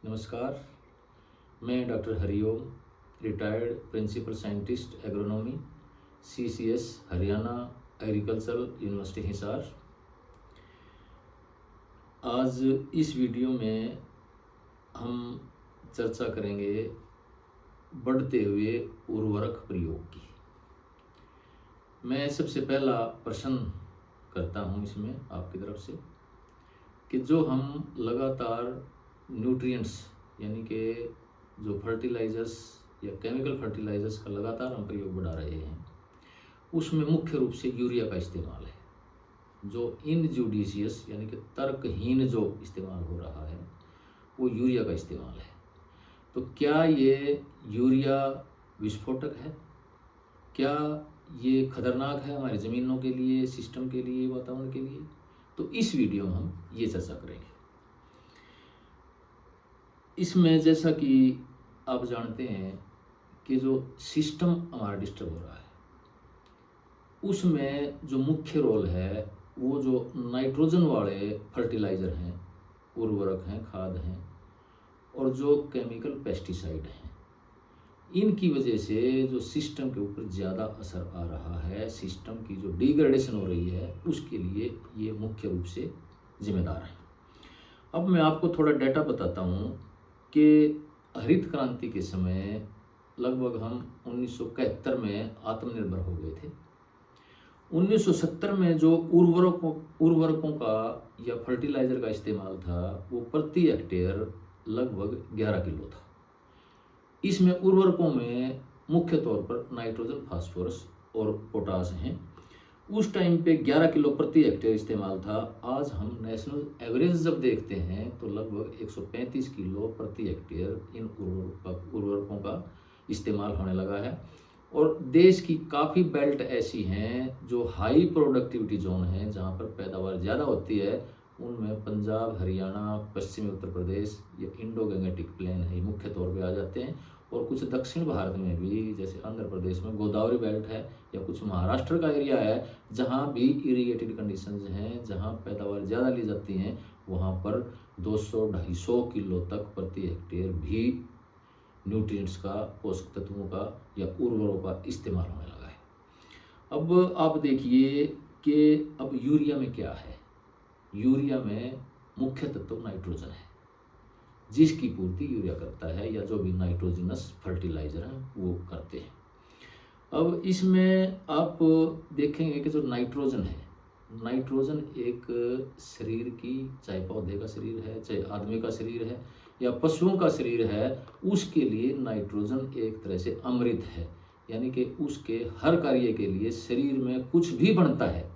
नमस्कार। मैं doctor Hariom, retired principal scientist agronomy, CCS Haryana agricultural university Hisar. आज इस वीडियो में हम चर्चा करेंगे बढ़ते हुए उर्वरक प्रयोग की। मैं सबसे पहला प्रश्न करता हूँ इसमें आपकी तरफ से कि जो हम लगातार न्यूट्रिएंट्स यानी कि जो फर्टिलाइजर्स या केमिकल फर्टिलाइजर्स का लगातार हम प्रयोग बढ़ा रहे हैं, उसमें मुख्य रूप से यूरिया का इस्तेमाल है। जो इनजुडिशियस यानी कि तर्कहीन जो इस्तेमाल हो रहा है वो यूरिया का इस्तेमाल है। तो क्या ये यूरिया विस्फोटक है? क्या ये खतरनाक है हमारी ज़मीनों के लिए, सिस्टम के लिए, वातावरण के लिए? तो इस वीडियो में हम ये चर्चा करेंगे। इसमें जैसा कि आप जानते हैं कि जो सिस्टम हमारा डिस्टर्ब हो रहा है, उसमें जो मुख्य रोल है वो जो नाइट्रोजन वाले फर्टिलाइज़र हैं, उर्वरक हैं, खाद हैं, और जो केमिकल पेस्टिसाइड हैं, इनकी वजह से जो सिस्टम के ऊपर ज़्यादा असर आ रहा है, सिस्टम की जो डिग्रेडेशन हो रही है, उसके लिए ये मुख्य रूप से जिम्मेदार है। अब मैं आपको थोड़ा डेटा बताता हूँ कि हरित क्रांति के समय लगभग हम 1971 में आत्मनिर्भर हो गए थे। 1970 में जो उर्वरकों का या फर्टिलाइज़र का इस्तेमाल था वो प्रति हेक्टेयर लगभग 11 किलो था। इसमें उर्वरकों में मुख्य तौर पर नाइट्रोजन, फास्फोरस और पोटास हैं। उस टाइम पे 11 किलो प्रति हेक्टेयर इस्तेमाल था। आज हम नेशनल एवरेज जब देखते हैं तो लगभग 135 किलो प्रति हेक्टेयर इन उर्वरकों का इस्तेमाल होने लगा है। और देश की काफ़ी बेल्ट ऐसी हैं जो हाई प्रोडक्टिविटी जोन हैं, जहाँ पर पैदावार ज़्यादा होती है। उनमें पंजाब, हरियाणा, पश्चिमी उत्तर प्रदेश, ये इंडो गंगेटिक प्लेन है, ये मुख्य तौर पे आ जाते हैं। और कुछ दक्षिण भारत में भी, जैसे आंध्र प्रदेश में गोदावरी बेल्ट है, या कुछ महाराष्ट्र का एरिया है जहाँ भी इरीगेटेड कंडीशंस हैं, जहाँ पैदावार ज़्यादा ली जाती हैं, वहाँ पर 200-250 किलो तक प्रति हेक्टेयर भी न्यूट्रिएंट्स का, पोषक तत्वों का या उर्वरकों का इस्तेमाल होने लगा है। अब आप देखिए कि अब यूरिया में क्या है। यूरिया में मुख्य तत्व नाइट्रोजन है, जिसकी पूर्ति यूरिया करता है, या जो भी नाइट्रोजनस फर्टिलाइजर हैं वो करते हैं। अब इसमें आप देखेंगे कि जो नाइट्रोजन है, नाइट्रोजन एक शरीर की, चाहे पौधे का शरीर है, चाहे आदमी का शरीर है, या पशुओं का शरीर है, उसके लिए नाइट्रोजन एक तरह से अमृत है। यानी कि उसके हर कार्य के लिए शरीर में कुछ भी बनता है,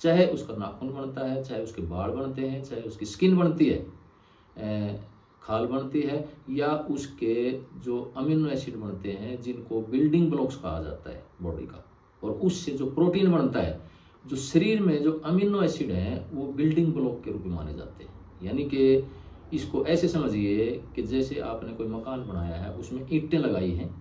चाहे उसका नाखून बनता है, चाहे उसके बाल बनते हैं, चाहे उसकी स्किन बनती है, खाल बनती है, या उसके जो अमीनो एसिड बनते हैं जिनको बिल्डिंग ब्लॉक्स कहा जाता है बॉडी का, और उससे जो प्रोटीन बनता है, जो शरीर में जो अमीनो एसिड हैं वो बिल्डिंग ब्लॉक के रूप में माने जाते हैं। यानी कि इसको ऐसे समझिए कि जैसे आपने कोई मकान बनाया है, उसमें ईंटें लगाई हैं,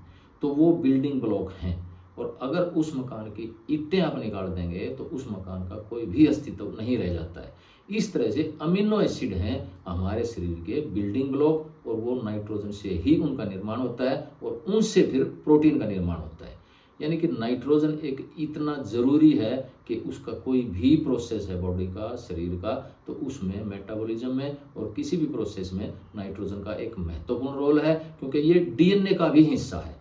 तो वो बिल्डिंग ब्लॉक हैं। और अगर उस मकान की ईंटें आप निकाल देंगे तो उस मकान का कोई भी अस्तित्व नहीं रह जाता है। इस तरह से अमीनो एसिड हैं हमारे शरीर के बिल्डिंग ब्लॉक, और वो नाइट्रोजन से ही उनका निर्माण होता है, और उनसे फिर प्रोटीन का निर्माण होता है। यानी कि नाइट्रोजन एक इतना ज़रूरी है कि उसका कोई भी प्रोसेस है बॉडी का, शरीर का, तो उसमें मेटाबॉलिज्म में और किसी भी प्रोसेस में नाइट्रोजन का एक महत्वपूर्ण रोल है, क्योंकि ये DNA का भी हिस्सा है।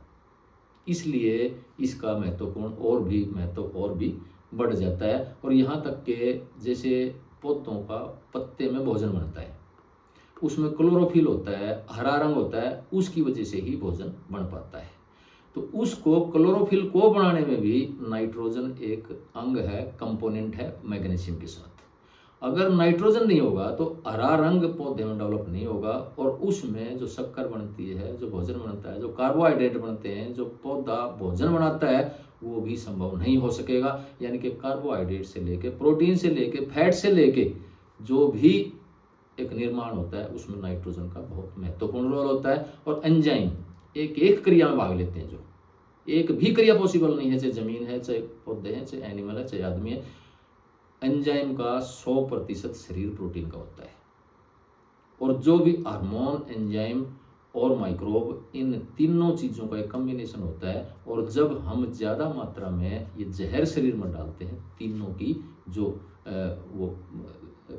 इसलिए इसका महत्व और भी बढ़ जाता है। और यहाँ तक कि जैसे पौधों का पत्ते में भोजन बनता है, उसमें क्लोरोफिल होता है, हरा रंग होता है, उसकी वजह से ही भोजन बन पाता है। तो उसको, क्लोरोफिल को बनाने में भी नाइट्रोजन एक अंग है, कंपोनेंट है मैग्नीशियम के साथ। अगर नाइट्रोजन नहीं होगा तो हरा रंग पौधे में डेवलप नहीं होगा, और उसमें जो शक्कर बनती है, जो भोजन बनता है, जो कार्बोहाइड्रेट बनते हैं, जो पौधा भोजन बनाता है, वो भी संभव नहीं हो सकेगा। यानी कि कार्बोहाइड्रेट से लेके, प्रोटीन से लेके, फैट से लेके जो भी एक निर्माण होता है, उसमें नाइट्रोजन का बहुत महत्वपूर्ण रोल होता है। और एंजाइम एक एक क्रिया में भाग लेते हैं, जो एक भी क्रिया पॉसिबल नहीं है, चाहे जमीन है, चाहे पौधे हैं, चाहे एनिमल है, चाहे आदमी है। एंजाइम का 100% शरीर प्रोटीन का होता है। और जो भी हार्मोन, एंजाइम और माइक्रोब, इन तीनों चीज़ों का एक कम्बिनेशन होता है। और जब हम ज़्यादा मात्रा में ये जहर शरीर में डालते हैं, तीनों की जो वो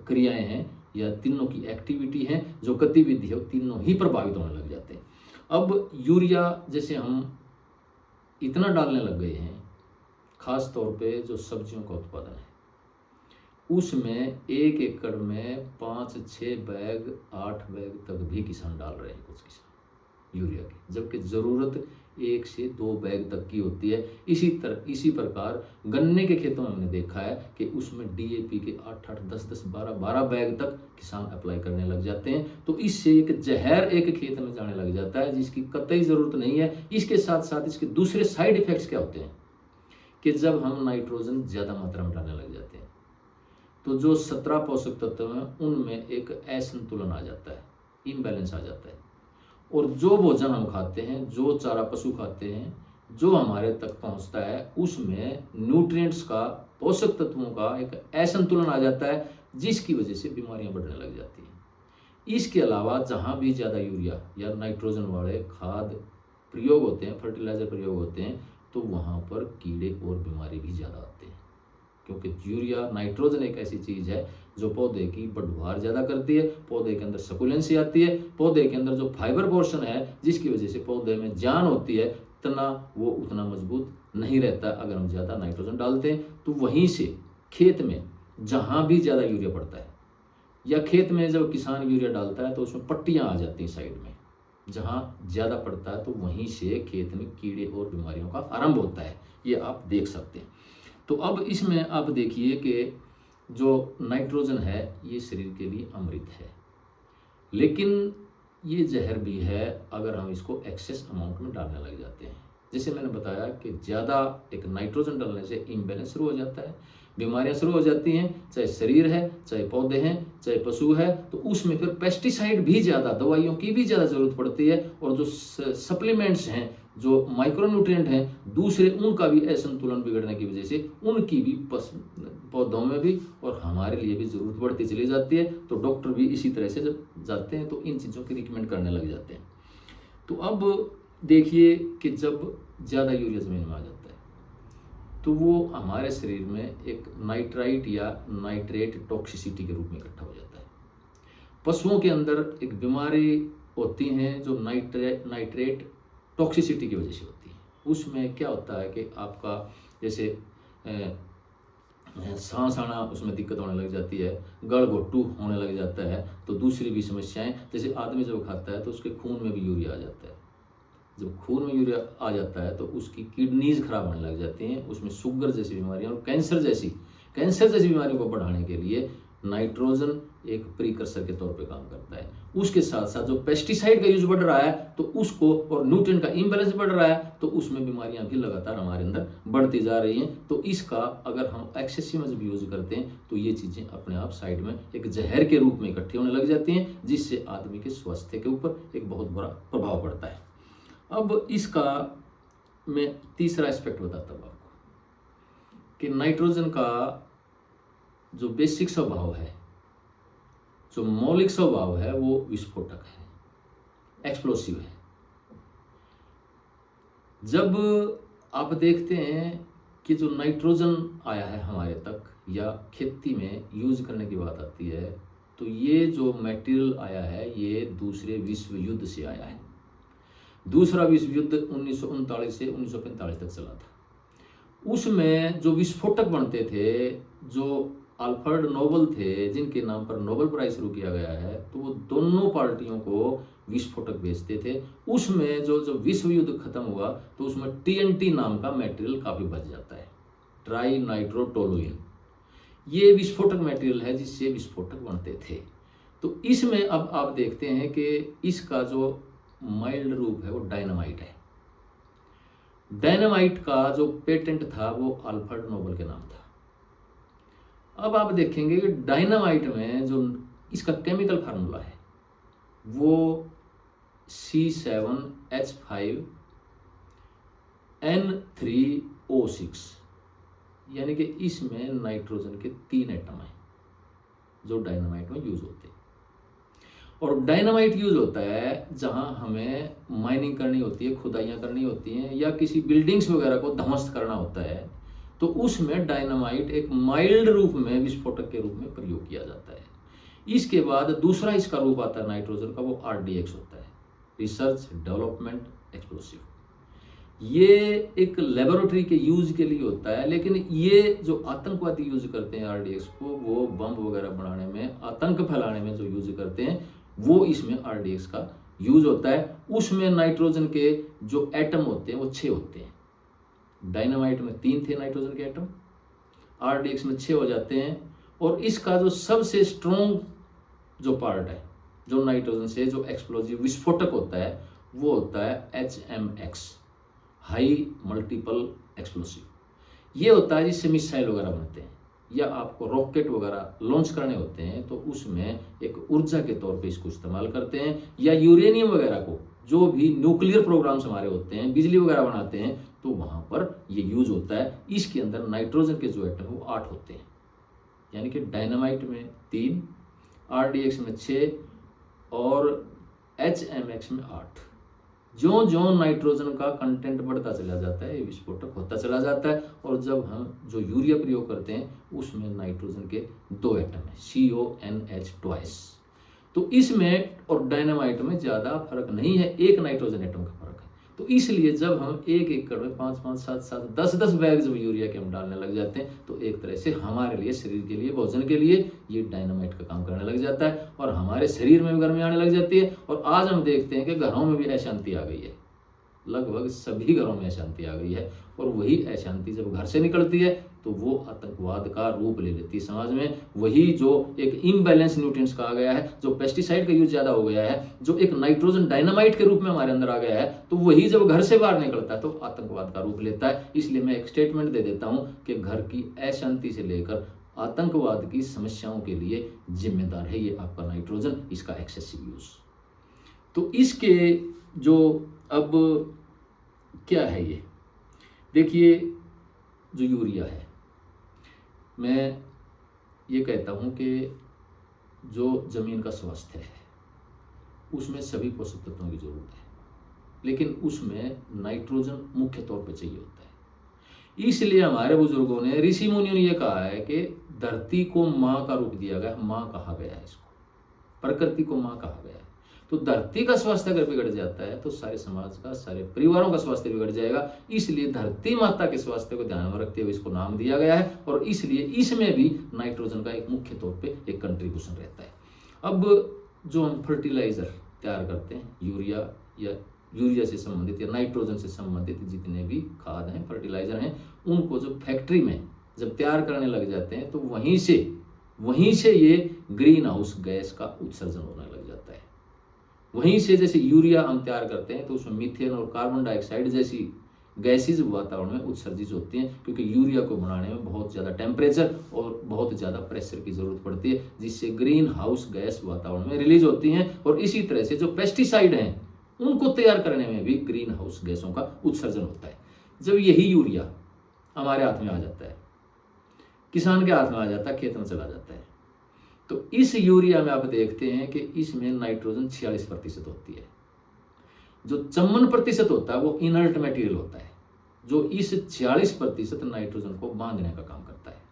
क्रियाएं हैं या तीनों की एक्टिविटी हैं, जो गतिविधि है, वो तीनों ही प्रभावित होने लग जाते हैं। अब यूरिया जैसे हम इतना डालने लग गए हैं, खास तौर पे जो सब्जियों का उत्पादन है, उसमें 1 एकड़ में 5-6 बैग 8 बैग तक भी किसान डाल रहे हैं, कुछ किसान यूरिया की, जबकि ज़रूरत 1 से 2 बैग तक की होती है। इसी प्रकार गन्ने के खेतों में हमने देखा है कि उसमें DAP के 8-8, 10-10, 12-12 बैग तक किसान अप्लाई करने लग जाते हैं। तो इससे एक जहर एक खेत में जाने लग जाता है, जिसकी कतई ज़रूरत नहीं है। इसके साथ साथ इसके दूसरे साइड इफ़ेक्ट्स क्या होते हैं कि जब हम नाइट्रोजन ज़्यादा मात्रा में डालने लग जाते हैं, तो जो 17 पोषक तत्व हैं उनमें एक असंतुलन आ जाता है, इम्बैलेंस आ जाता है। और जो भोजन हम खाते हैं, जो चारा पशु खाते हैं, जो हमारे तक पहुंचता है, उसमें न्यूट्रिएंट्स का, पोषक तत्वों का एक असंतुलन आ जाता है, जिसकी वजह से बीमारियां बढ़ने लग जाती हैं। इसके अलावा जहां भी ज़्यादा यूरिया या नाइट्रोजन वाले खाद प्रयोग होते हैं, फर्टिलाइज़र प्रयोग होते हैं, तो वहाँ पर कीड़े और बीमारी भी ज़्यादा आते हैं। क्योंकि यूरिया, नाइट्रोजन एक ऐसी चीज़ है जो पौधे की बढ़वार ज़्यादा करती है, पौधे के अंदर सकुलेंसी आती है, पौधे के अंदर जो फाइबर पोर्शन है, जिसकी वजह से पौधे में जान होती है, तना वो उतना मजबूत नहीं रहता अगर हम ज़्यादा नाइट्रोजन डालते हैं। तो वहीं से खेत में जहाँ भी ज़्यादा यूरिया पड़ता है, या खेत में जब किसान यूरिया डालता है तो उसमें पट्टियाँ आ जाती हैं साइड में, जहाँ ज़्यादा पड़ता है तो वहीं से खेत में कीड़े और बीमारियों का आरंभ होता है। ये आप देख सकते हैं। तो अब इसमें आप देखिए कि जो नाइट्रोजन है ये शरीर के लिए अमृत है, लेकिन ये जहर भी है अगर हम इसको एक्सेस अमाउंट में डालने लग जाते हैं। जैसे मैंने बताया कि ज़्यादा एक नाइट्रोजन डालने से इम्बैलेंस शुरू हो जाता है, बीमारियां शुरू हो जाती हैं, चाहे शरीर है, चाहे पौधे हैं, चाहे पशु है। तो उसमें फिर पेस्टिसाइड भी ज़्यादा, दवाइयों की भी ज़्यादा ज़रूरत पड़ती है, और जो सप्लीमेंट्स हैं, जो माइक्रोन्यूट्रिएंट हैं दूसरे, उनका भी असंतुलन बिगड़ने की वजह से उनकी भी पौधों में भी और हमारे लिए भी ज़रूरत बढ़ती चली जाती है। तो डॉक्टर भी इसी तरह से जब जाते हैं तो इन चीज़ों की रिकमेंड करने लग जाते हैं। तो अब देखिए कि जब ज़्यादा यूरिया ज़मीन में आ जाता है तो वो हमारे शरीर में एक नाइट्राइट या नाइट्रेट टॉक्सिसिटी के रूप में इकट्ठा हो जाता है। पशुओं के अंदर एक बीमारी होती है जो नाइट्रेट टॉक्सिसिटी की वजह से होती है। उसमें क्या होता है कि आपका जैसे सांस आना, उसमें दिक्कत होने लग जाती है, गलघोटू होने लग जाता है। तो दूसरी भी समस्याएं, जैसे आदमी जब खाता है तो उसके खून में भी यूरिया आ जाता है। जब खून में यूरिया आ जाता है तो उसकी किडनीज खराब होने लग जाती हैं, उसमें शुगर जैसी बीमारियां और कैंसर जैसी बीमारियों को बढ़ाने के लिए नाइट्रोजन एक प्रीकर्सर के तौर पे काम करता है। उसके साथ साथ जो पेस्टिसाइड का यूज बढ़ रहा है तो उसको, और न्यूट्रिएंट का इम्बैलेंस बढ़ रहा है तो उसमें बीमारियां भी लगातार हमारे अंदर बढ़ती जा रही हैं। तो इसका अगर हम एक्सेसिव जब यूज करते हैं तो ये चीज़ें अपने आप साइड में एक जहर के रूप में इकट्ठी होने लग जाती हैं, जिससे आदमी के स्वास्थ्य के ऊपर एक बहुत बड़ा प्रभाव पड़ता है। अब इसका मैं तीसरा एस्पेक्ट बताता हूँ आपको कि नाइट्रोजन का जो बेसिक स्वभाव है, जो मौलिक स्वभाव है, वो विस्फोटक है, एक्सप्लोसिव है। जब आप देखते हैं कि जो नाइट्रोजन आया है हमारे तक या खेती में यूज करने की बात आती है, तो ये जो मटेरियल आया है ये दूसरे विश्व युद्ध से आया है। दूसरा विश्व युद्ध 1939 से 1945 तक चला था। उसमें जो विस्फोटक बनते थे, जो अल्फ्रेड नोबल थे, जिनके नाम पर नोबेल प्राइज शुरू किया गया है, तो वो दोनों पार्टियों को विस्फोटक बेचते थे। उसमें जो विश्व युद्ध खत्म हुआ तो उसमें TNT नाम का मटेरियल काफ़ी बच जाता है, ट्राई नाइट्रोटोलुइन। ये विस्फोटक मटेरियल है जिससे विस्फोटक बनते थे। तो इसमें अब आप देखते हैं कि इसका जो माइल्ड रूप है वो डायनामाइट है। डायनामाइट का जो पेटेंट था वो अल्फ्रेड नोबल के नाम था। अब आप देखेंगे कि डायनामाइट में जो इसका केमिकल फार्मूला है वो C7H5N3O6, यानी कि इसमें नाइट्रोजन के 3 एटम हैं जो डायनामाइट में यूज होते हैं। और डायनामाइट यूज होता है जहां हमें माइनिंग करनी होती है, खुदाइयाँ करनी होती हैं, या किसी बिल्डिंग्स वगैरह को ध्वस्त करना होता है, तो उसमें डायनामाइट एक माइल्ड रूप में विस्फोटक के रूप में प्रयोग किया जाता है। इसके बाद दूसरा इसका रूप आता है नाइट्रोजन का, वो RDX होता है, रिसर्च डेवलपमेंट एक्सप्लोसिव। ये एक लेबोरेटरी के यूज के लिए होता है, लेकिन ये जो आतंकवादी यूज करते हैं RDX को, वो बम वगैरह बनाने में, आतंक फैलाने में जो यूज करते हैं, वो इसमें RDX का यूज होता है। उसमें नाइट्रोजन के जो एटम होते हैं वो 6 होते हैं। डायनामाइट में 3 थे नाइट्रोजन के एटम, RDX में 6 हो जाते हैं। और इसका जो सबसे स्ट्रॉन्ग जो पार्ट है, जो नाइट्रोजन से जो एक्सप्लोजिव विस्फोटक होता है, वो होता है HMX, हाई मल्टीपल एक्सप्लोसिव। ये होता है जिससे मिसाइल वगैरह बनते हैं, या आपको रॉकेट वगैरह लॉन्च करने होते हैं, तो उसमें एक ऊर्जा के तौर पे इसको इस्तेमाल करते हैं। या यूरेनियम वगैरह को, जो भी न्यूक्लियर प्रोग्राम्स हमारे होते हैं, बिजली वगैरह बनाते हैं, तो वहाँ पर ये यूज होता है। इसके अंदर नाइट्रोजन के जो एटम वो 8 होते हैं, यानी कि डायनामाइट में 3, RDX में 6 और HMX में 8। जो जो नाइट्रोजन का कंटेंट बढ़ता चला जाता है, ये विस्फोटक होता चला जाता है। और जब हम जो यूरिया प्रयोग करते हैं, उसमें नाइट्रोजन के 2 एटम है, CONH ट्वाइस। तो इसमें और डायनामाइट में ज़्यादा फर्क नहीं है, एक नाइट्रोजन एटम का फर्क है। तो इसलिए जब हम 1 एकड़ में 5-5, 7-7, 10-10 बैग जब यूरिया के हम डालने लग जाते हैं, तो एक तरह से हमारे लिए, शरीर के लिए, भोजन के लिए ये डायनामाइट का काम करने लग जाता है, और हमारे शरीर में भी गर्मी आने लग जाती है। और आज हम देखते हैं कि घरों में भी अशांति आ गई है, लगभग सभी घरों में अशांति आ गई है। और वही अशांति जब घर से निकलती है, तो वो आतंकवाद का रूप ले लेती है समाज में। वही जो एक इम्बैलेंस न्यूट्रिएंट्स कहा गया है, जो पेस्टिसाइड का यूज ज़्यादा हो गया है, जो एक नाइट्रोजन डायनामाइट के रूप में हमारे अंदर आ गया है, तो वही जब घर से बाहर निकलता है तो आतंकवाद का रूप लेता है। इसलिए मैं एक स्टेटमेंट दे देता हूँ कि घर की अशांति से लेकर आतंकवाद की समस्याओं के लिए जिम्मेदार है ये आपका नाइट्रोजन, इसका एक्सेसिव यूज। तो इसके जो अब क्या है, ये देखिए, जो यूरिया है, मैं ये कहता हूँ कि जो ज़मीन का स्वास्थ्य है, उसमें सभी पोषक तत्वों की ज़रूरत है, लेकिन उसमें नाइट्रोजन मुख्य तौर पे चाहिए होता है। इसलिए हमारे बुजुर्गों ने, ऋषि मुनियों ने ये कहा है कि धरती को माँ का रूप दिया गया, माँ कहा गया है इसको, प्रकृति को माँ कहा गया है। तो धरती का स्वास्थ्य अगर बिगड़ जाता है, तो सारे समाज का, सारे परिवारों का स्वास्थ्य बिगड़ जाएगा। इसलिए धरती माता के स्वास्थ्य को ध्यान में रखते हुए इसको नाम दिया गया है, और इसलिए इसमें भी नाइट्रोजन का एक मुख्य तौर पे एक कंट्रीब्यूशन रहता है। अब जो हम फर्टिलाइजर तैयार करते हैं, यूरिया से संबंधित या नाइट्रोजन से संबंधित जितने भी खाद हैं, फर्टिलाइजर हैं, उनको जब फैक्ट्री में जब तैयार करने लग जाते हैं, तो वहीं से ये ग्रीन हाउस गैस का उत्सर्जन होने लग जाता है। वहीं से जैसे यूरिया हम तैयार करते हैं, तो उसमें मीथेन और कार्बन डाइऑक्साइड जैसी गैसेज वातावरण में उत्सर्जित होती हैं, क्योंकि यूरिया को बनाने में बहुत ज़्यादा टेम्परेचर और बहुत ज़्यादा प्रेशर की ज़रूरत पड़ती है, जिससे ग्रीन हाउस गैस वातावरण में रिलीज होती हैं। और इसी तरह से जो पेस्टिसाइड हैं, उनको तैयार करने में भी ग्रीन हाउस गैसों का उत्सर्जन होता है। जब यही यूरिया हमारे हाथ में आ जाता है, किसान के हाथ में आ जाता है, खेत में चला जाता है, तो इस यूरिया में आप देखते हैं कि इसमें नाइट्रोजन 46% होती है। जो 54% होता है वो इनर्ट मटेरियल होता है, जो इस 46% नाइट्रोजन को बांधने का काम करता है।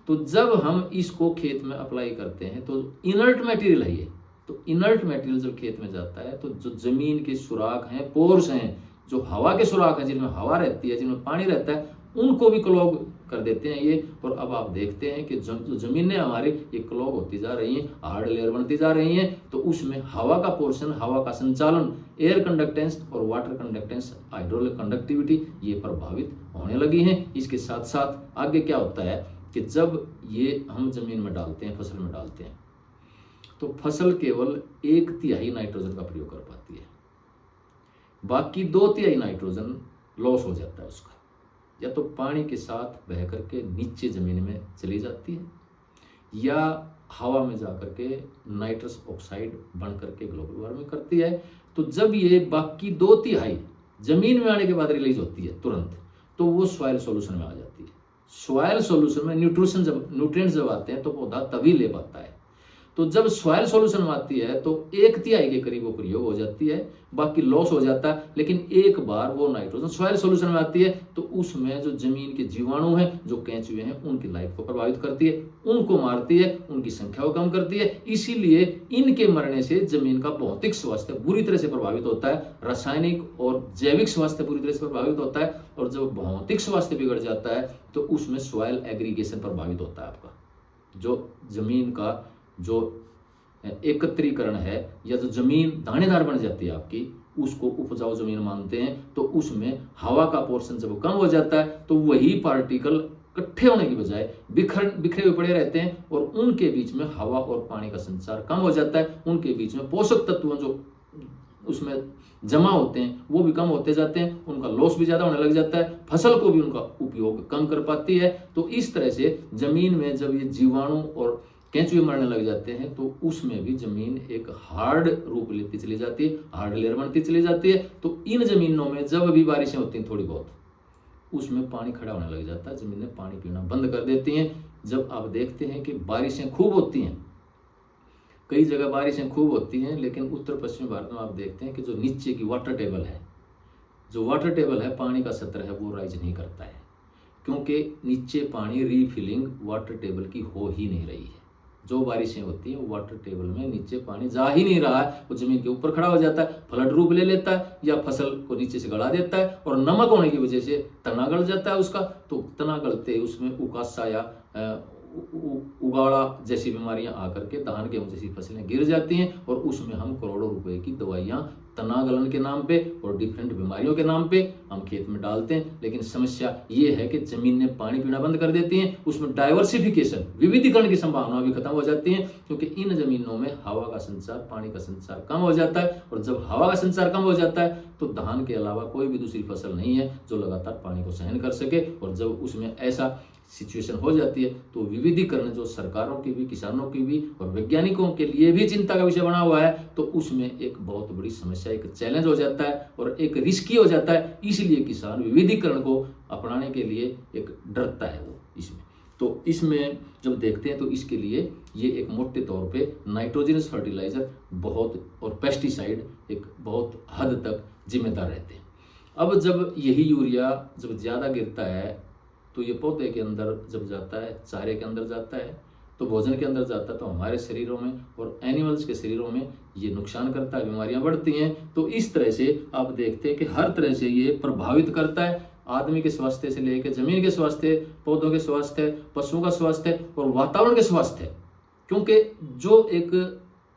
तो जब हम इसको खेत में अप्लाई करते हैं, तो इनर्ट मटेरियल है ये, तो इनर्ट मटेरियल जब खेत में जाता है, तो जो जमीन के सुराख हैं, पोर्स हैं, जो हवा के सुराख हैं, जिनमें हवा रहती है, जिनमें पानी रहता है, उनको भी क्लॉग कर देते हैं ये। और अब आप देखते हैं कि जो जमीनें हमारी ये क्लॉग होती जा रही हैं, हार्ड लेयर बनती जा रही हैं, तो उसमें हवा का पोर्शन, हवा का संचालन, एयर कंडक्टेंस और वाटर कंडक्टेंस, हाइड्रोलिक कंडक्टिविटी, ये प्रभावित होने लगी हैं। इसके साथ साथ आगे क्या होता है कि जब ये हम जमीन में डालते हैं, फसल में डालते हैं, तो फसल केवल 1/3 नाइट्रोजन का प्रयोग कर पाती है, बाकी 2/3 नाइट्रोजन लॉस हो जाता है उसका, या तो पानी के साथ बह करके नीचे जमीन में चली जाती है, या हवा में जा करके नाइट्रस ऑक्साइड बन करके ग्लोबल वार्मिंग करती है। तो जब ये बाकी 2/3 जमीन में आने के बाद रिलीज होती है तुरंत, तो वो सॉइल सॉल्यूशन में आ जाती है। सॉइल सॉल्यूशन में न्यूट्रिएंट्स जब आते हैं, तो पौधा तभी ले पाता है। तो जब सॉइल सॉल्यूशन में आती है तो 1/3 के करीब वो प्रयोग हो जाती है, बाकी लॉस हो जाता है। लेकिन एक बार वो नाइट्रोजन सॉइल सॉल्यूशन में आती है तो उसमें जो जमीन के जीवाणु हैं, जो केंचुए हैं, उनकी लाइफ को प्रभावित करती है, उनको मारती है, उनकी संख्या को कम करती है। इसीलिए इनके मरने से जमीन का भौतिक स्वास्थ्य बुरी तरह से प्रभावित होता है, रासायनिक और जैविक स्वास्थ्य बुरी तरह से प्रभावित होता है। और जब भौतिक स्वास्थ्य बिगड़ जाता है तो उसमें सॉइल एग्रीगेशन प्रभावित होता है। आपका जो जमीन का जो एकत्रीकरण है, या जो जमीन दानेदार बन जाती है आपकी, उसको उपजाऊ जमीन मानते हैं। तो उसमें हवा का पोर्शन जब कम हो जाता है तो वही पार्टिकल इकट्ठे होने की बजाय बिखरे हुए पड़े रहते हैं, और उनके बीच में हवा और पानी का संचार कम हो जाता है। उनके बीच में पोषक तत्व जो उसमें जमा होते हैं वो भी कम होते जाते हैं, उनका लॉस भी ज़्यादा होने लग जाता है, फसल को भी उनका उपयोग कम कर पाती है। तो इस तरह से जमीन में जब ये जीवाणु और केंचुए मरने लग जाते हैं तो उसमें भी जमीन एक हार्ड रूप लेती चली जाती है, हार्ड लेयर बनती चली जाती है। तो इन जमीनों में जब भी बारिशें होती हैं थोड़ी बहुत, उसमें पानी खड़ा होने लग जाता है, जमीनें पानी पीना बंद कर देती हैं। जब आप देखते हैं कि बारिशें खूब होती हैं, कई जगह बारिशें खूब होती हैं, लेकिन उत्तर पश्चिमी भारत में आप देखते हैं कि जो नीचे की वाटर टेबल है, जो वाटर टेबल है, पानी का सतह है, वो राइज नहीं करता है, क्योंकि नीचे पानी रीफिलिंग वाटर टेबल की हो ही नहीं रही है। जो बारिशें होती हैं वो वाटर टेबल में नीचे पानी जा ही नहीं रहा है, वो जमीन के ऊपर खड़ा हो जाता है, फ्लड रूप ले लेता है, या फसल को नीचे से गड़ा देता है। और नमक होने की वजह से तना गल जाता है उसका, तो तना गलते उसमें उकासा या उगाड़ा जैसी बीमारियां आकर के धान गेहूं जैसी फसलें गिर जाती हैं, और उसमें हम करोड़ों रुपए की दवाइयां तना गलन के नाम पे और डिफरेंट बीमारियों के नाम पे हम खेत में डालते हैं। लेकिन समस्या ये है कि जमीन ने पानी पीना बंद कर देती है, उसमें डाइवर्सिफिकेशन, विविधीकरण की संभावना भी खत्म हो जाती है, क्योंकि इन जमीनों में हवा का संचार, पानी का संचार कम हो जाता है। और जब हवा का संचार कम हो जाता है तो धान के अलावा कोई भी दूसरी फसल नहीं है जो लगातार पानी को सहन कर सके। और जब उसमें ऐसा सिचुएशन हो जाती है तो विविधीकरण, जो सरकारों की भी, किसानों की भी और वैज्ञानिकों के लिए भी चिंता का विषय बना हुआ है, तो उसमें एक बहुत बड़ी समस्या, एक चैलेंज हो जाता है और एक रिस्की हो जाता है। इसलिए किसान विविधीकरण को अपनाने के लिए एक डरता है वो इसमें। तो इसमें जब देखते हैं तो इसके लिए ये एक मोटे तौर पे नाइट्रोजनस फर्टिलाइजर बहुत और पेस्टिसाइड एक बहुत हद तक जिम्मेदार रहते हैं। अब जब यही यूरिया जब ज़्यादा गिरता है तो ये पौधे के अंदर जब जाता है, चारे के अंदर जाता है, तो भोजन के अंदर जाता है, तो हमारे शरीरों में और एनिमल्स के शरीरों में ये नुकसान करता है, बीमारियां बढ़ती हैं। तो इस तरह से आप देखते हैं कि हर तरह से ये प्रभावित करता है, आदमी के स्वास्थ्य से लेकर जमीन के स्वास्थ्य, पौधों के स्वास्थ्य, पशुओं का स्वास्थ्य और वातावरण के स्वास्थ्य। क्योंकि जो एक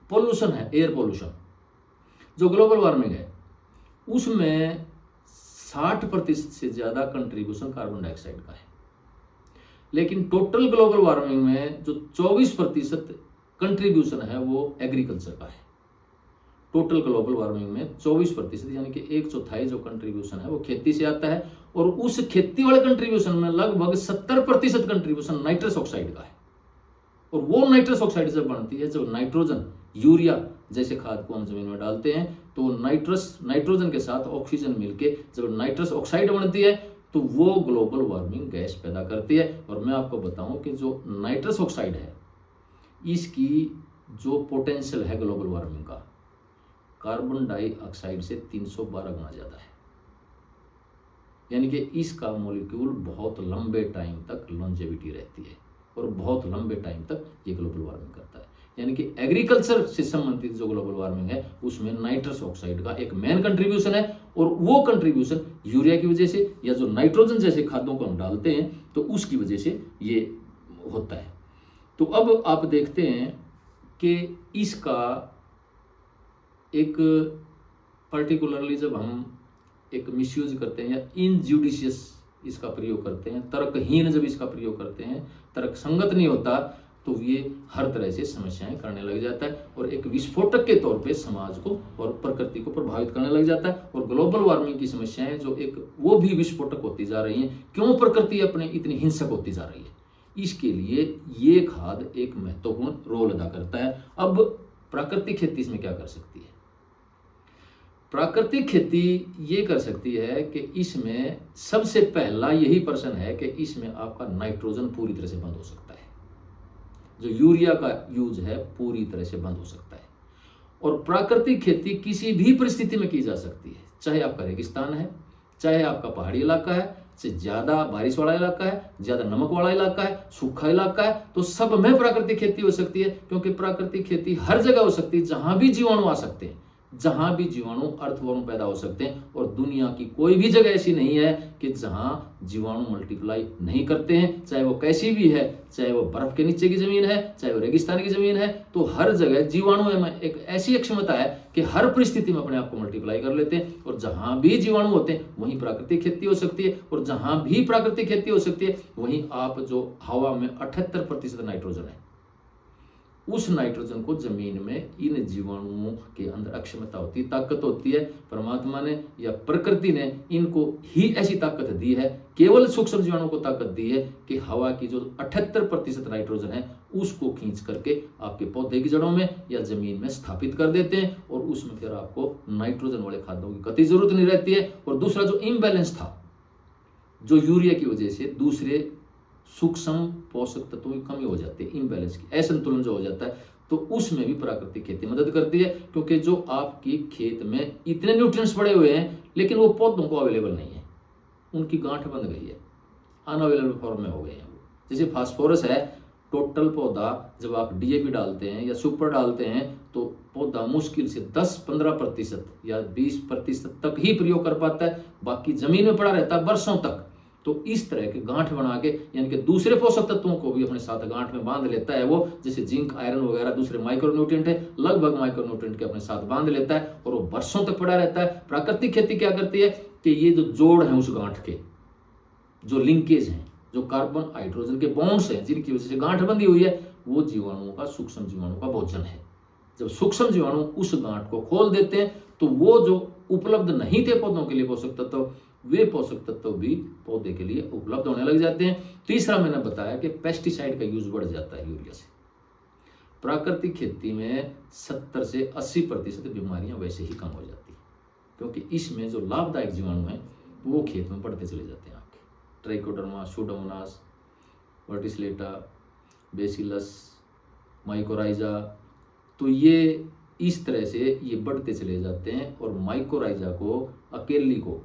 पोल्यूशन है, एयर पोल्यूशन, जो ग्लोबल वार्मिंग है, उसमें 60% से ज़्यादा कंट्रीब्यूशन कार्बन डाइऑक्साइड का है। लेकिन टोटल ग्लोबल वार्मिंग में जो 24% कंट्रीब्यूशन है वो एग्रीकल्चर का है। टोटल ग्लोबल वार्मिंग में 24%, यानी कि 1/4 जो कंट्रीब्यूशन है वो खेती से आता है। और उस खेती वाले कंट्रीब्यूशन में लगभग 70% कंट्रीब्यूशन नाइट्रस ऑक्साइड का है। और वो नाइट्रस ऑक्साइड जब बनती है, जब नाइट्रोजन, यूरिया जैसे खाद को हम जमीन में डालते हैं, तो नाइट्रोजन के साथ ऑक्सीजन मिलके जब नाइट्रस ऑक्साइड बनती है तो वो ग्लोबल वार्मिंग गैस पैदा करती है। और मैं आपको बताऊं कि जो नाइट्रस ऑक्साइड है, इसकी जो पोटेंशियल है ग्लोबल वार्मिंग का, कार्बन डाइऑक्साइड से 312 गुना ज़्यादा है। यानी कि इसका मॉलिक्यूल बहुत लंबे टाइम तक लॉन्जेविटी रहती है और बहुत लंबे टाइम तक ये ग्लोबल वार्मिंग करता है। यानी कि एग्रीकल्चर से संबंधित जो ग्लोबल वार्मिंग है उसमें नाइट्रस ऑक्साइड का एक मेन कंट्रीब्यूशन है। और वो कंट्रीब्यूशन यूरिया की वजह से या जो नाइट्रोजन जैसे खादों को हम डालते हैं तो उसकी वजह से ये होता है। तो अब आप देखते हैं कि इसका एक पर्टिकुलरली जब हम एक मिसयूज करते हैं या इनजुडिशियस इसका प्रयोग करते हैं, तर्कहीन जब इसका प्रयोग करते हैं, तर्क संगत नहीं होता, तो ये हर तरह से समस्याएं करने लग जाता है और एक विस्फोटक के तौर पे समाज को और प्रकृति को प्रभावित करने लग जाता है। और ग्लोबल वार्मिंग की समस्याएं जो एक वो भी विस्फोटक होती जा रही हैं। क्यों प्रकृति अपने इतनी हिंसक होती जा रही है? इसके लिए ये खाद एक महत्वपूर्ण रोल अदा करता है। अब प्राकृतिक खेती इसमें क्या कर सकती है? प्राकृतिक खेती ये कर सकती है कि इसमें सबसे पहला यही प्रश्न है कि इसमें आपका नाइट्रोजन पूरी तरह से बंद हो सकता है। जो यूरिया का यूज है पूरी तरह से बंद हो सकता है। और प्राकृतिक खेती किसी भी परिस्थिति में की जा सकती है, चाहे आपका रेगिस्तान है, चाहे आपका पहाड़ी इलाका है, चाहे ज्यादा बारिश वाला इलाका है, ज्यादा नमक वाला इलाका है, सूखा इलाका है, तो सब में प्राकृतिक खेती हो सकती है। क्योंकि प्राकृतिक खेती हर जगह हो सकती है जहां भी जीवाणु आ सकते हैं, जहां भी जीवाणु अर्थवॉर्म पैदा हो सकते हैं। और दुनिया की कोई भी जगह ऐसी नहीं है कि जहां जीवाणु मल्टीप्लाई नहीं करते हैं, चाहे वो कैसी भी है, चाहे वो बर्फ के नीचे की जमीन है, चाहे वो रेगिस्तान की जमीन है, तो हर जगह जीवाणु में एक ऐसी क्षमता है कि हर परिस्थिति में अपने आप को मल्टीप्लाई कर लेते हैं। और जहां भी जीवाणु होते हैं वहीं प्राकृतिक खेती हो सकती है। और जहां भी प्राकृतिक खेती हो सकती है वहीं आप जो हवा में 78% नाइट्रोजन है, उस नाइट्रोजन को जमीन में इन जीवाणुओं के अंदर अक्षमता होती है, ताकत होती है। परमात्मा ने या प्रकृति ने इनको ही ऐसी ताकत दी है, केवल सूक्ष्म जीवाणुओं को ताकत दी है कि हवा की जो 78% नाइट्रोजन है उसको खींच करके आपके पौधे की जड़ों में या जमीन में स्थापित कर देते हैं। और उसमें फिर आपको नाइट्रोजन वाले खादों की कतई जरूरत नहीं रहती है। और दूसरा जो इम्बैलेंस था, जो यूरिया की वजह से दूसरे सूक्ष्म पोषक तत्वों की कमी हो जाती है, इम्बैलेंस की असंतुलन जो हो जाता है, तो उसमें भी प्राकृतिक खेती मदद करती है। क्योंकि जो आपकी खेत में इतने न्यूट्रिएंट्स पड़े हुए हैं लेकिन वो पौधों को अवेलेबल नहीं है, उनकी गांठ बंध गई है, अनअवेलेबल फॉर्म में हो गए हैं वो। जैसे फास्फोरस है, टोटल पौधा जब आप डीएपी डालते हैं या सुपर डालते हैं तो पौधा मुश्किल से 10-15% या 20% तक ही प्रयोग कर पाता है, बाकी जमीन में पड़ा रहता है वर्षों तक। तो इस तरह के गांठ बना के, यानी कि दूसरे पोषक तत्वों को भी अपने साथ गांठ में बांध लेता है वो, जैसे जिंक, आयरन वगैरह दूसरे माइक्रोन्यूट्रिएंट है, लगभग माइक्रोन्यूट्रिएंट के अपने साथ बांध लेता है और वो वर्षों तक पड़ा रहता है। प्राकृतिक खेती क्या करती है कि ये जो जोड़ है उस गांठ के, जो लिंकेज है, जो कार्बन हाइड्रोजन के बॉन्ड्स हैं जिनकी वजह से गांठ बंधी हुई है, वो जीवाणुओं का, सूक्ष्म जीवाणु का भोजन है। जब सूक्ष्म जीवाणु उस गांठ को खोल देते हैं तो वो जो उपलब्ध नहीं थे पौधों के लिए पोषक तत्व, वे पोषक तत्व भी पौधे के लिए उपलब्ध होने लग जाते हैं। तीसरा मैंने बताया कि पेस्टिसाइड का यूज बढ़ जाता है यूरिया से। प्राकृतिक खेती में 70 से 80% बीमारियां वैसे ही कम हो जाती है, क्योंकि इसमें जो लाभदायक जीवाणु हैं वो खेत में बढ़ते चले जाते हैं आपके। ट्राइकोडर्मा, सूडोमोनास, वर्टिसिलेटा, बेसिलस, माइकोराइजा, तो ये इस तरह से ये बढ़ते चले जाते हैं। और माइकोराइजा को, अकेली को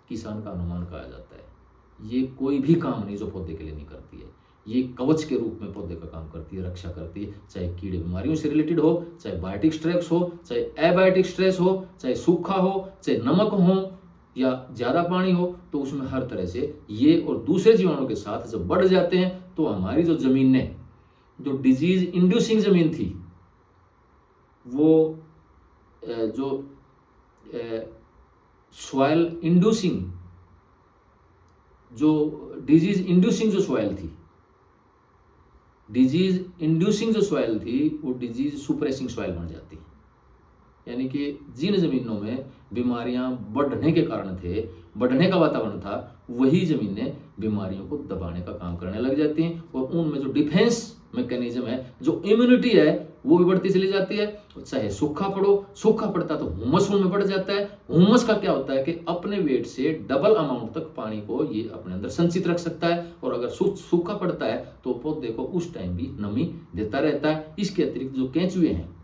किसान का अनुमान कहा जाता है। ये कोई भी काम नहीं जो पौधे के लिए नहीं करती है, ये कवच के रूप में पौधे का काम करती है, रक्षा करती है। चाहे कीड़े बीमारियों से रिलेटेड हो, चाहे बायोटिक स्ट्रेस हो, चाहे एबायोटिक स्ट्रेस हो, चाहे सूखा हो, चाहे नमक हो या ज्यादा पानी हो, तो उसमें हर तरह से ये और दूसरे जीवाणुओं के साथ जब बढ़ जाते हैं तो हमारी जो जमीन ने, जो डिजीज इंड्यूसिंग जमीन थी, वो जो सॉइल इंड्यूसिंग, जो डिजीज इंड्यूसिंग जो सॉइल थी, डिजीज इंड्यूसिंग जो सॉइल थी वो डिजीज सुप्रेसिंग सॉइल बन जाती है। यानी कि जिन जमीनों में बीमारियां बढ़ने के कारण थे, बढ़ने का वातावरण था, वही जमीनें बीमारियों को दबाने का काम करने लग जाती हैं। और उनमें जो डिफेंस मैकेनिज्म है, जो इम्यूनिटी है, वो भी बढ़ती चली जाती है। चाहे सूखा पड़ो, सूखा पड़ता तो हुमस उनमें बढ़ जाता है। हुमस का क्या होता है कि अपने वेट से डबल अमाउंट तक पानी को ये अपने अंदर संचित रख सकता है। और अगर सूखा पड़ता है तो पौधे को उस टाइम भी नमी देता रहता है। इसके अतिरिक्त जो केंचुए हैं,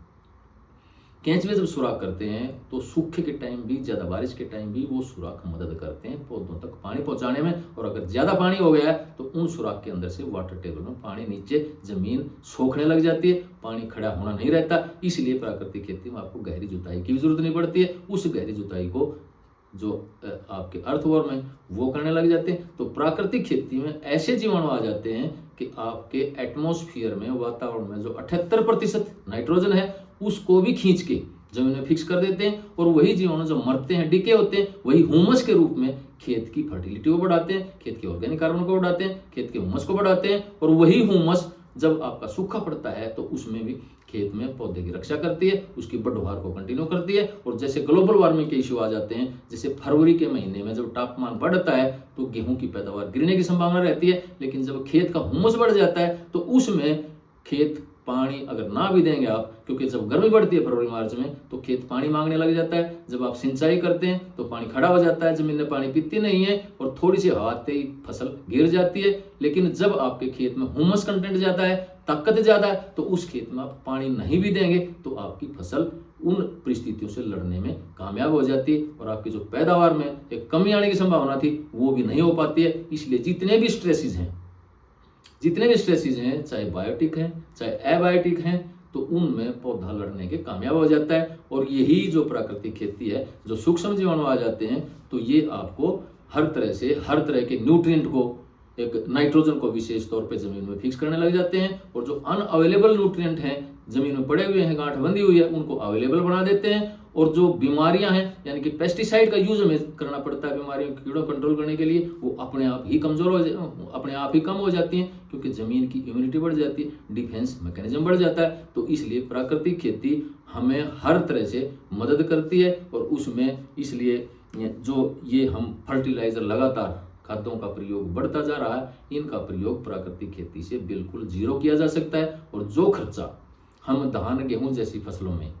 केंचुए जब सुराख करते हैं तो सूखे के टाइम भी, ज्यादा बारिश के टाइम भी वो सुराख मदद करते हैं पौधों तक पानी पहुंचाने में। और अगर ज्यादा पानी हो गया है तो उन सुराख के अंदर से वाटर टेबल में पानी नीचे जमीन सोखने लग जाती है, पानी खड़ा होना नहीं रहता। इसलिए प्राकृतिक खेती में आपको गहरी जुताई की भी जरूरत नहीं पड़ती है। उस गहरी जुताई को जो आपके अर्थवर्म है वो करने लग जाते हैं। तो प्राकृतिक खेती में ऐसे जीवाणु आ जाते हैं कि आपके एटमॉस्फेयर में, वातावरण में जो 78% नाइट्रोजन है उसको भी खींच के जमीन में फिक्स कर देते हैं। और वही जीवाणु जो मरते हैं, डिके होते हैं, वही ह्यूमस के रूप में खेत की फर्टिलिटी को बढ़ाते हैं, खेत के ऑर्गेनिक कार्बन को बढ़ाते हैं, खेत के ह्यूमस को बढ़ाते हैं। और वही ह्यूमस जब आपका सूखा पड़ता है तो उसमें भी खेत में पौधे की रक्षा करती है, उसकी बढ़ोहार को कंटिन्यू करती है। और जैसे ग्लोबल वार्मिंग के इश्यू आ जाते हैं, जैसे फरवरी के महीने में जब तापमान बढ़ता है तो गेहूं की पैदावार गिरने की संभावना रहती है। लेकिन जब खेत का ह्यूमस बढ़ जाता है तो उसमें खेत पानी अगर ना भी देंगे आप, क्योंकि जब गर्मी बढ़ती है फरवरी मार्च में तो खेत पानी मांगने लग जाता है। जब आप सिंचाई करते हैं तो पानी खड़ा हो जाता है, जमीन में पानी पीती नहीं है और थोड़ी सी हवा आते ही फसल गिर जाती है। लेकिन जब आपके खेत में ह्यूमस कंटेंट जाता है ताकत ज़्यादा है, तो उस खेत में आप पानी नहीं भी देंगे तो आपकी फसल उन परिस्थितियों से लड़ने में कामयाब हो जाती है और आपकी जो पैदावार में एक कमी आने की संभावना थी वो भी नहीं हो पाती है। इसलिए जितने भी स्ट्रेसेस हैं, चाहे बायोटिक हैं चाहे एबायोटिक हैं, तो उनमें पौधा लड़ने के कामयाब हो जाता है। और यही जो प्राकृतिक खेती है, जो सूक्ष्म जीवाणु आ जाते हैं, तो ये आपको हर तरह के न्यूट्रिएंट को, एक नाइट्रोजन को विशेष तौर पे जमीन में फिक्स करने लग जाते हैं और जो अनअवेलेबल न्यूट्रिएंट हैं, जमीन में पड़े हुए हैं, गांठ बंधी हुई है, उनको अवेलेबल बना देते हैं। और जो बीमारियां हैं, यानी कि पेस्टिसाइड का यूज हमें करना पड़ता है बीमारियों कीड़ों कंट्रोल करने के लिए, वो अपने आप ही कम हो जाती हैं, क्योंकि जमीन की इम्यूनिटी बढ़ जाती है, डिफेंस मैकेनिज्म बढ़ जाता है। तो इसलिए प्राकृतिक खेती हमें हर तरह से मदद करती है। और उसमें इसलिए जो ये हम फर्टिलाइजर लगातार खादों का प्रयोग बढ़ता जा रहा है, इनका प्रयोग प्राकृतिक खेती से बिल्कुल जीरो किया जा सकता है। और जो खर्चा हम धान गेहूं जैसी फसलों में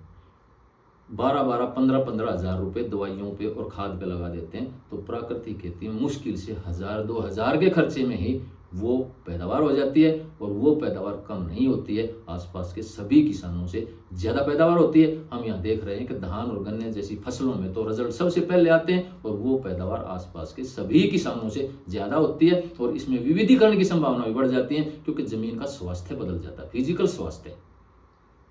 15-15 हज़ार रुपए दवाइयों पे और खाद पे लगा देते हैं, तो प्राकृतिक खेती में मुश्किल से 1000-2000 के खर्चे में ही वो पैदावार हो जाती है। और वो पैदावार कम नहीं होती है, आसपास के सभी किसानों से ज़्यादा पैदावार होती है। हम यहाँ देख रहे हैं कि धान और गन्ने जैसी फसलों में तो रिजल्ट सबसे पहले आते हैं और वो पैदावार आसपास के सभी किसानों से ज़्यादा होती है। और इसमें विविधीकरण की संभावना भी बढ़ जाती है, क्योंकि ज़मीन का स्वास्थ्य बदल जाता है। फिजिकल स्वास्थ्य,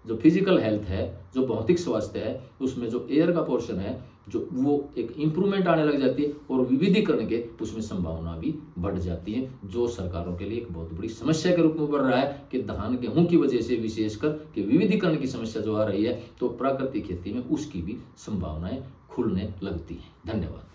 जो फिजिकल हेल्थ है, जो भौतिक स्वास्थ्य है, उसमें जो एयर का पोर्शन है, जो वो एक इम्प्रूवमेंट आने लग जाती है और विविधीकरण के उसमें संभावना भी बढ़ जाती है, जो सरकारों के लिए एक बहुत बड़ी समस्या के रूप में बढ़ रहा है कि धान गेहूं की वजह से विशेषकर कि विविधीकरण की समस्या जो आ रही है, तो प्राकृतिक खेती में उसकी भी संभावनाएं खुलने लगती हैं। धन्यवाद।